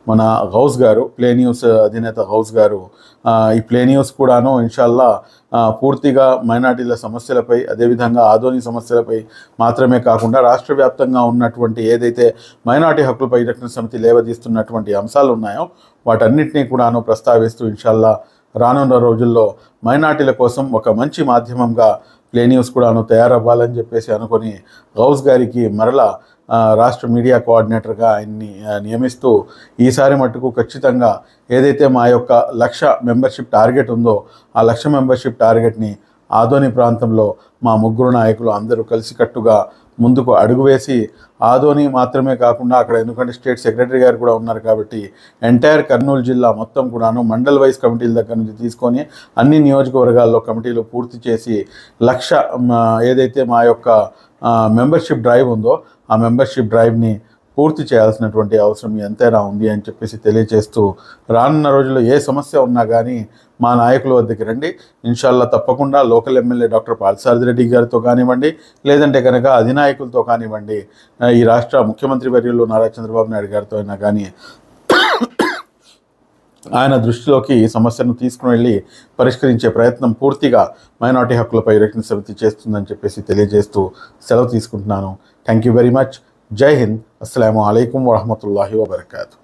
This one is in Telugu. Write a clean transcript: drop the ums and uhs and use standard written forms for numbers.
మన గౌస్ గారు, ప్లే న్యూస్ అధినేత గౌస్ గారు ఈ ప్లే న్యూస్ కూడాను ఇన్షాల్లా పూర్తిగా మైనార్టీల సమస్యలపై, అదేవిధంగా ఆదోని సమస్యలపై మాత్రమే కాకుండా రాష్ట్ర వ్యాప్తంగా ఉన్నటువంటి ఏదైతే మైనార్టీ హక్కుల పరిరక్షణ సమితి లేవదీస్తున్నటువంటి అంశాలు ఉన్నాయో వాటన్నిటినీ కూడాను ప్రస్తావిస్తూ ఇన్షాల్లా రానున్న రోజుల్లో మైనార్టీల కోసం ఒక మంచి మాధ్యమంగా ప్లే న్యూస్ కూడాను తయారవ్వాలని చెప్పేసి అనుకొని గౌస్ గారికి మరలా రాష్ట్ర మీడియా కోఆర్డినేటర్గా ఆయన్ని నియమిస్తూ ఈసారి మట్టుకు ఖచ్చితంగా ఏదైతే మా యొక్క 1,00,000 మెంబర్షిప్ టార్గెట్ ఉందో ఆ 1,00,000 మెంబర్షిప్ టార్గెట్ని ఆదోని ప్రాంతంలో మా ముగ్గురు నాయకులు అందరూ కలిసికట్టుగా ముందుకు అడుగు వేసి ఆదోని మాత్రమే కాకుండా అక్కడ ఎందుకంటే స్టేట్ సెక్రటరీ గారు కూడా ఉన్నారు కాబట్టి ఎంటైర్ కర్నూలు జిల్లా మొత్తం కూడాను మండల్ వైజ్ కమిటీల దగ్గర నుంచి తీసుకొని అన్ని నియోజకవర్గాల్లో కమిటీలు పూర్తి చేసి 1,00,000 ఏదైతే మా యొక్క మెంబర్షిప్ డ్రైవ్ ఉందో ఆ మెంబర్షిప్ డ్రైవ్ని పూర్తి చేయాల్సినటువంటి అవసరం ఎంతైనా ఉంది అని చెప్పేసి తెలియజేస్తూ రానున్న రోజుల్లో ఏ సమస్య ఉన్నా కానీ మా నాయకుల వద్దకు రండి. ఇన్షాల్లా తప్పకుండా local MLA doctor Parthasarathi Reddy గారితో కానివ్వండి, లేదంటే కనుక అధినాయకులతో కానివ్వండి, ఈ రాష్ట్ర ముఖ్యమంత్రి వర్యులు నారా చంద్రబాబు నాయుడు గారితో అయినా కానీ ఆయన దృష్టిలోకి ఈ సమస్యను తీసుకుని వెళ్ళి పరిష్కరించే ప్రయత్నం పూర్తిగా మైనార్టీ హక్కుల పరిరక్షణ సమితి చేస్తుందని చెప్పేసి తెలియజేస్తూ సెలవు తీసుకుంటున్నాను. Thank you very much. జై హింద్. అస్సలాము అలైకుం వరహమతుల్లాహి వబర్కాతు.